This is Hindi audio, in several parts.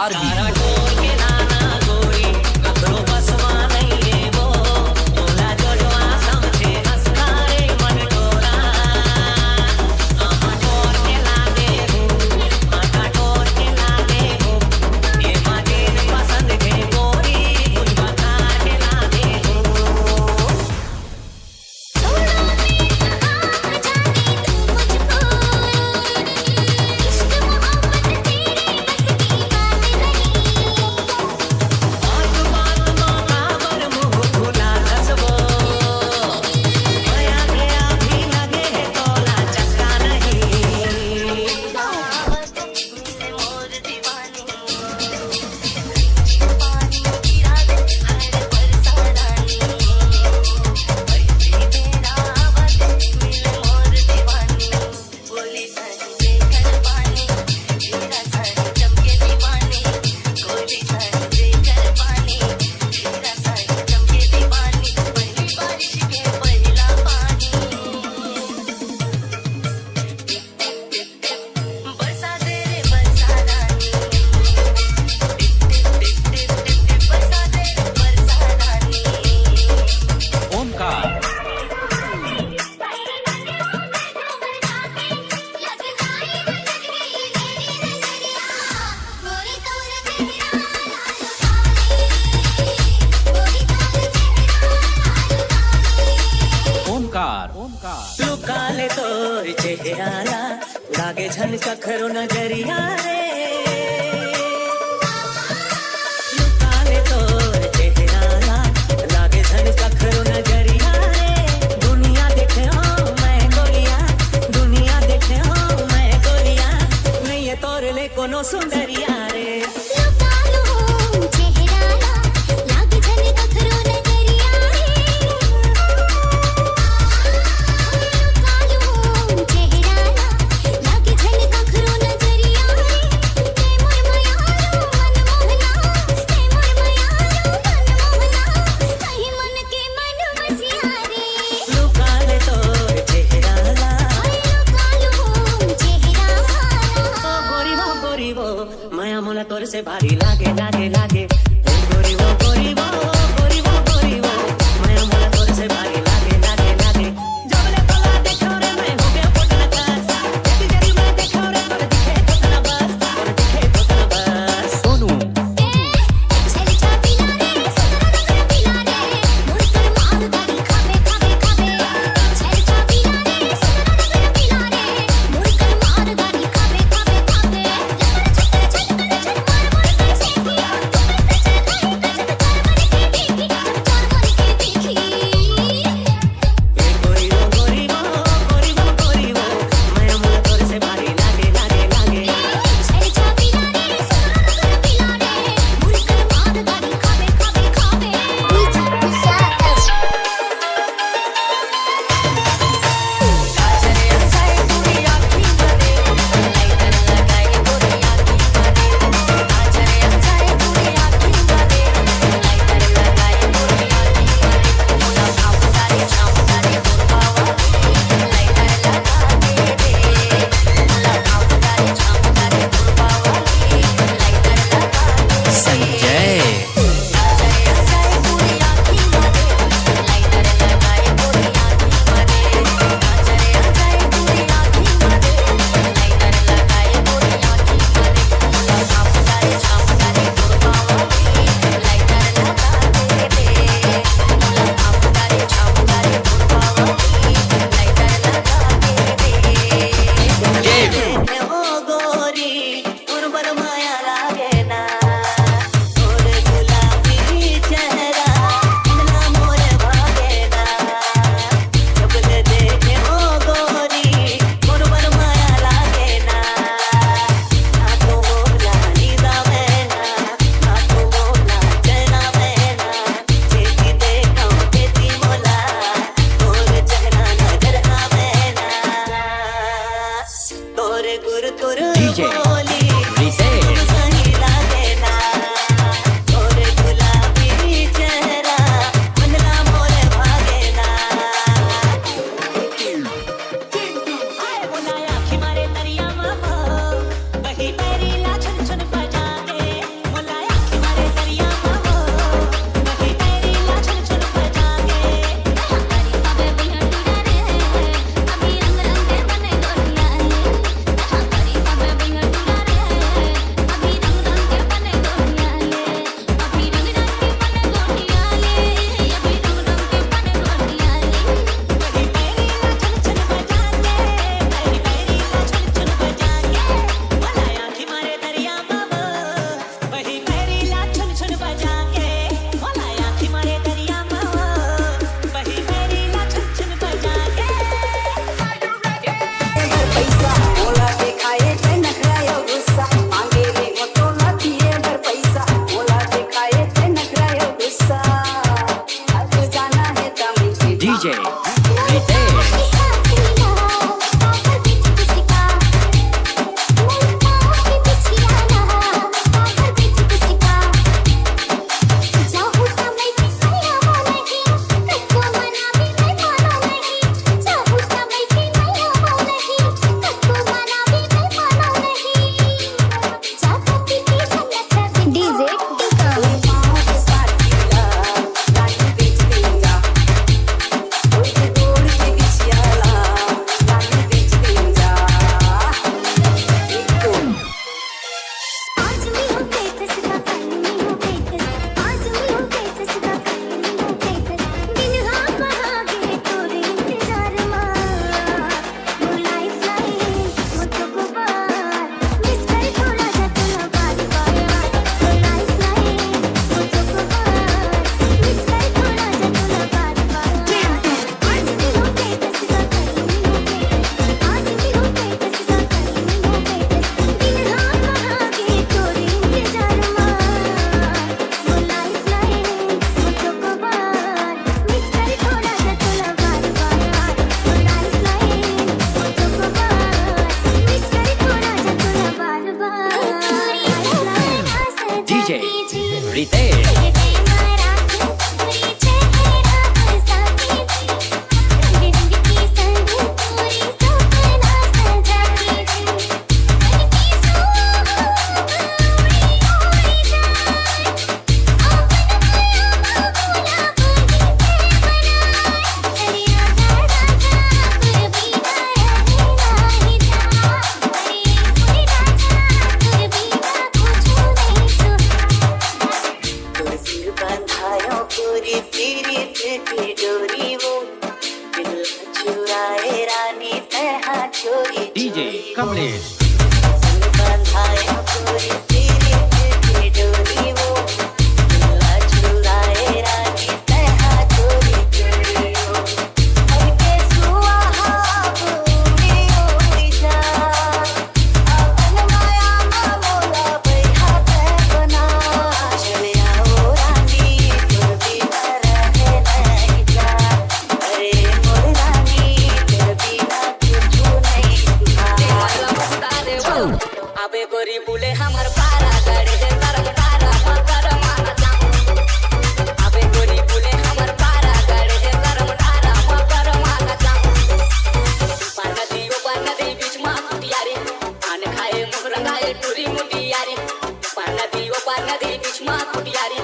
आरबी। लुकाले तो चेहराला लागे झनका खरो नजरिया रे लुकाले तो चेहराला लागे झनका खरो नजरिया रे दुनिया देखे हो मैं गोलिया दुनिया देखे हो मैं गोलिया नहीं ये तोर ले कोनो सुंदरिया रे माया मोला तोर से भारी लागे लागे लागे गोरी वो गोरी वो गोरी वो गोरी वो माया मोला तोर से भारी लागे लागे लागे जबले पला देखो रे मैं हो गया पटना का तेरी तेरी मैं देखो रे तोर दिखे तो तना बस तोर दिखे तो तना बस सोनू छली छापी ना रे सदरा पिला रे मोर कर मार गाड़ी खावे खावे खावे छली छापी ना रे सदरा पिला रे मोर कर मार गाड़ी खावे खावे खावे लपर छक्कर छक्कर छक्कर मार मार कर से किया तू कैसे चल गई गजब कर बड़ी डीजे रितेश पूरी पीरित की डोरी वो दिल चुराए रानी तहा चोरी डीजे कमलेश बंधाए पूरी पीरित की डोरी वो दिल चुराए रानी तहा चोरी चोरी वो हमके सुहा पूरी उड़ी जा अपन माया मोला बैठा पे बना चले आओ रानी अबे गोरी बोले हमर पारा गड़े है तरम तारा मकर माना जाऊं अबे गोरी बोले हमर पारा गड़े है तरम तारा मकर माना जाऊं पाना दी बीच मा कुटियारी आने खाए मुख रंगाए टूरी मुटियारी पाना दी बीच मा कुटियारी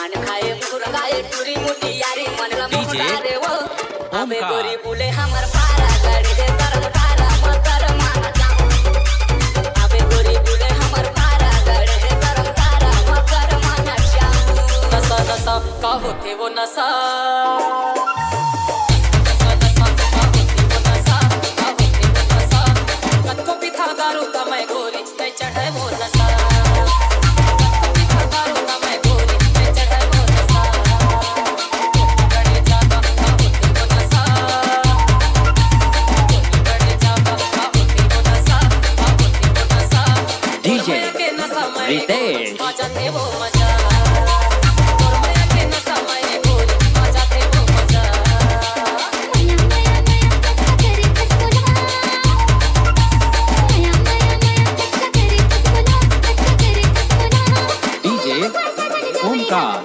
आने खाए मुख रंगाए टूरी मुटियारी मनला मुखड़ा रे वो अबे गोरी बोले हमर पारा गड़े है तरम तारा मकर माना जाऊं का होते वो नशा कत्को भी था दारू का मैं गोरी नहीं चढ़े वो नशा दारू का मैं गोरी नहीं चढ़े वो नशा बड़े जाता का होते वो नशा बड़े जाता का होते वो नशा डीजे रितेश बजाते वो मजा ओमकार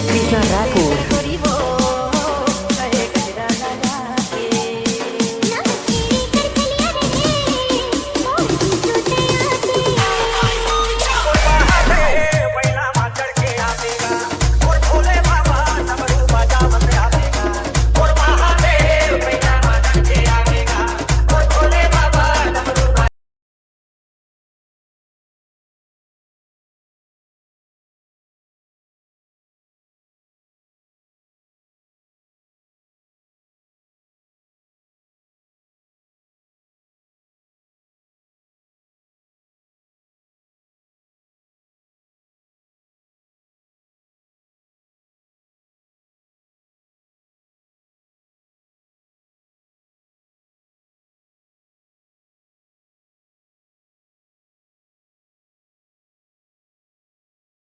Krishna Rathod.